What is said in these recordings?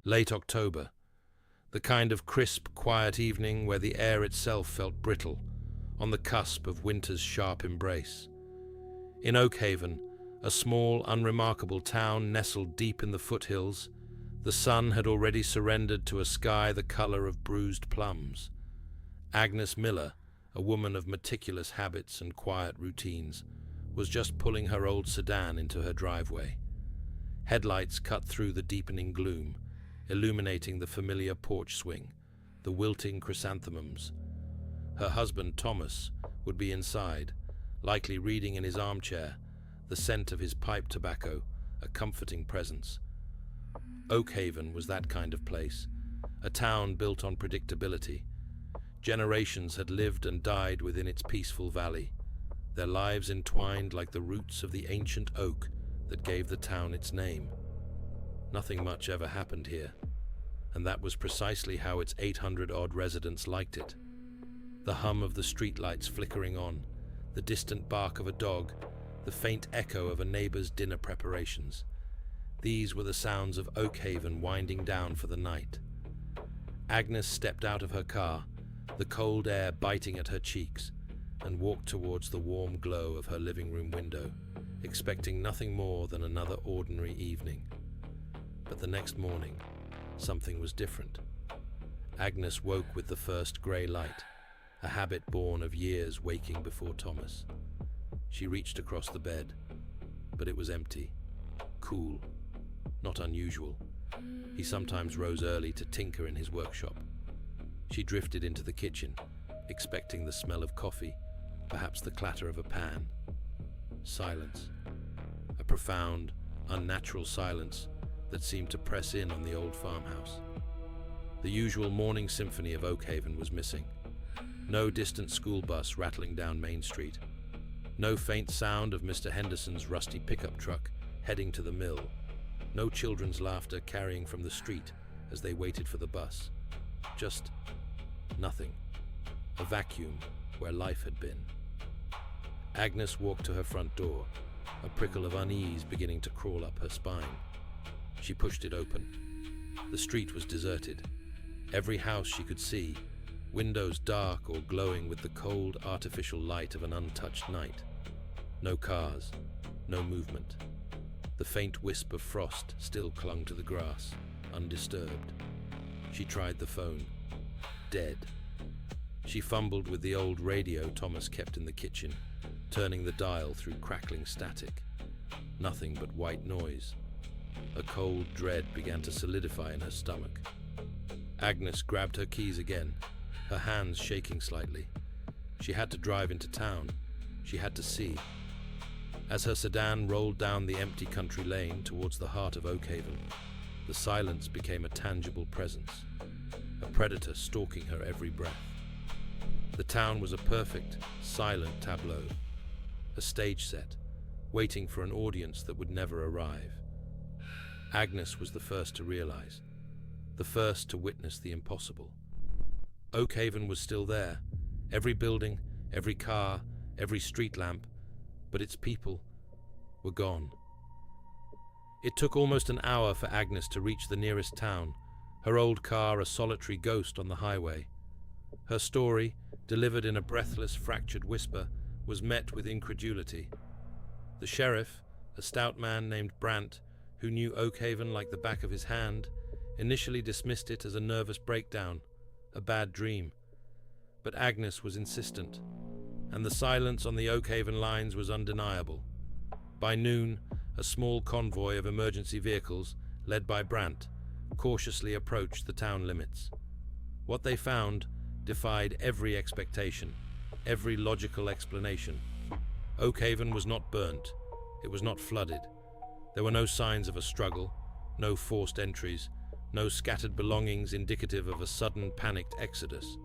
Late October, the kind of crisp, quiet evening where the air itself felt brittle, on the cusp of winter's sharp embrace. In Oakhaven, a small, unremarkable town nestled deep in the foothills, the sun had already surrendered to a sky the color of bruised plums. Agnes Miller, a woman of meticulous habits and quiet routines, was just pulling her old sedan into her driveway. Headlights cut through the deepening gloom, illuminating the familiar porch swing, the wilting chrysanthemums. Her husband, Thomas, would be inside, likely reading in his armchair, the scent of his pipe tobacco, a comforting presence. Oakhaven was that kind of place, a town built on predictability. Generations had lived and died within its peaceful valley, their lives entwined like the roots of the ancient oak that gave the town its name. Nothing much ever happened here, and that was precisely how its 800-odd residents liked it. The hum of the streetlights flickering on, the distant bark of a dog, the faint echo of a neighbor's dinner preparations. These were the sounds of Oakhaven winding down for the night. Agnes stepped out of her car, the cold air biting at her cheeks, and walked towards the warm glow of her living room window, expecting nothing more than another ordinary evening. But the next morning, something was different. Agnes woke with the first grey light, a habit born of years waking before Thomas. She reached across the bed, but it was empty, cool, not unusual. He sometimes rose early to tinker in his workshop. She drifted into the kitchen, expecting the smell of coffee, perhaps the clatter of a pan. Silence. A profound, unnatural silence that seemed to press in on the old farmhouse. The usual morning symphony of Oakhaven was missing. No distant school bus rattling down Main Street. No faint sound of Mr. Henderson's rusty pickup truck heading to the mill. No children's laughter carrying from the street as they waited for the bus. Just nothing. A vacuum where life had been. Agnes walked to her front door, a prickle of unease beginning to crawl up her spine. She pushed it open. The street was deserted. Every house she could see, windows dark or glowing with the cold, artificial light of an untouched night. No cars, no movement. The faint wisp of frost still clung to the grass, undisturbed. She tried the phone. Dead. She fumbled with the old radio Thomas kept in the kitchen, turning the dial through crackling static. Nothing but white noise. A cold dread began to solidify in her stomach. Agnes grabbed her keys again, her hands shaking slightly. She had to drive into town. She had to see. As her sedan rolled down the empty country lane towards the heart of Oakhaven, the silence became a tangible presence, a predator stalking her every breath. The town was a perfect, silent tableau, a stage set, waiting for an audience that would never arrive. Agnes was the first to realize, the first to witness the impossible. Oakhaven was still there, every building, every car, every street lamp, but its people were gone. It took almost an hour for Agnes to reach the nearest town, her old car a solitary ghost on the highway. Her story, delivered in a breathless, fractured whisper, was met with incredulity. The sheriff, a stout man named Brandt, who knew Oakhaven like the back of his hand, initially dismissed it as a nervous breakdown, a bad dream. But Agnes was insistent, and the silence on the Oakhaven lines was undeniable. By noon, a small convoy of emergency vehicles, led by Brandt, cautiously approached the town limits. What they found defied every expectation, every logical explanation. Oakhaven was not burnt, it was not flooded. There were no signs of a struggle, no forced entries, no scattered belongings indicative of a sudden panicked exodus.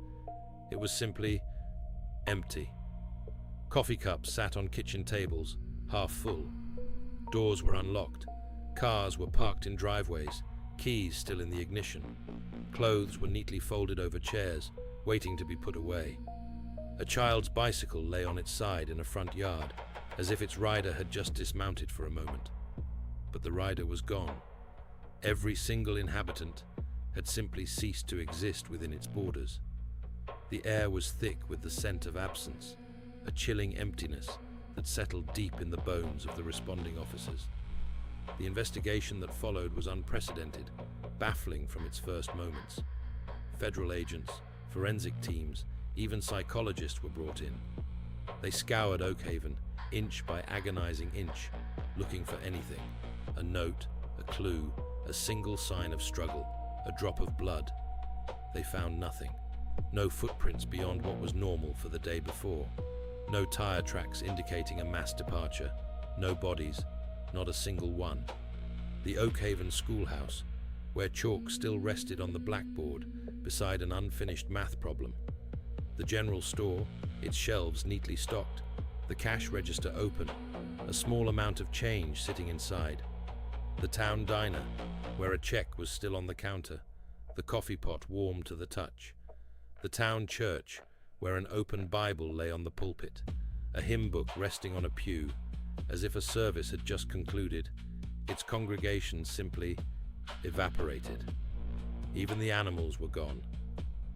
It was simply empty. Coffee cups sat on kitchen tables, half full. Doors were unlocked. Cars were parked in driveways, keys still in the ignition. Clothes were neatly folded over chairs, waiting to be put away. A child's bicycle lay on its side in a front yard, as if its rider had just dismounted for a moment. But the rider was gone. Every single inhabitant had simply ceased to exist within its borders. The air was thick with the scent of absence, a chilling emptiness that settled deep in the bones of the responding officers. The investigation that followed was unprecedented, baffling from its first moments. Federal agents, forensic teams, even psychologists were brought in. They scoured Oakhaven, inch by agonizing inch, looking for anything: a note, a clue, a single sign of struggle, a drop of blood. They found nothing. No footprints beyond what was normal for the day before. No tire tracks indicating a mass departure. No bodies, not a single one. The Oakhaven schoolhouse, where chalk still rested on the blackboard beside an unfinished math problem. The general store, its shelves neatly stocked, the cash register open, a small amount of change sitting inside. The town diner, where a check was still on the counter, the coffee pot warm to the touch. The town church, where an open Bible lay on the pulpit, a hymn book resting on a pew, as if a service had just concluded. Its congregation simply evaporated. Even the animals were gone.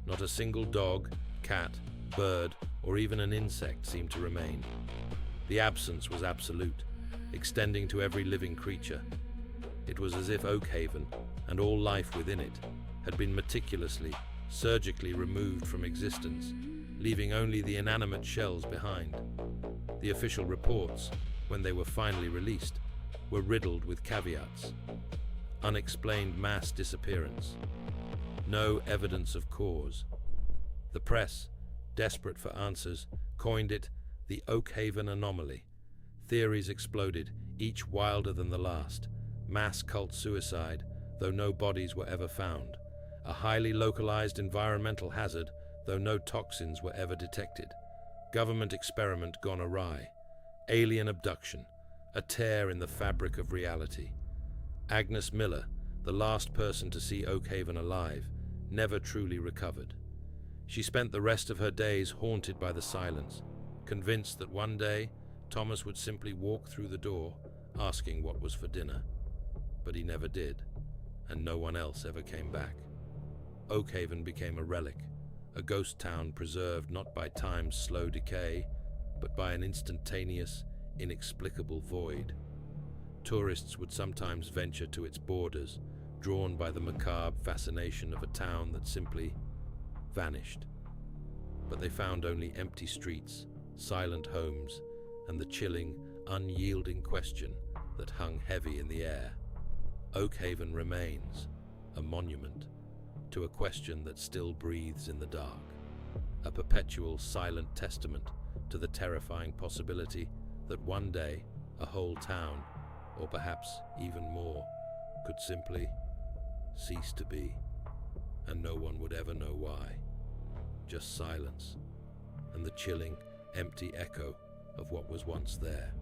Not a single dog, cat, bird, or even an insect seemed to remain. The absence was absolute, extending to every living creature. It was as if Oakhaven, and all life within it, had been meticulously, surgically removed from existence, leaving only the inanimate shells behind. The official reports, when they were finally released, were riddled with caveats. Unexplained mass disappearance. No evidence of cause. The press, desperate for answers, coined it the Oakhaven anomaly. Theories exploded, each wilder than the last. Mass cult suicide, though no bodies were ever found. A highly localized environmental hazard, though no toxins were ever detected. Government experiment gone awry. Alien abduction, a tear in the fabric of reality. Agnes Miller, the last person to see Oakhaven alive, never truly recovered. She spent the rest of her days haunted by the silence, convinced that one day Thomas would simply walk through the door, asking what was for dinner. But he never did, and no one else ever came back. Oakhaven became a relic, a ghost town preserved not by time's slow decay, but by an instantaneous, inexplicable void. Tourists would sometimes venture to its borders, drawn by the macabre fascination of a town that simply vanished. But they found only empty streets, silent homes, and the chilling, unyielding question that hung heavy in the air. Oakhaven remains a monument to a question that still breathes in the dark, a perpetual silent testament to the terrifying possibility that one day a whole town, or perhaps even more, could simply cease to be, and no one would ever know why. Just silence, and the chilling, empty echo of what was once there.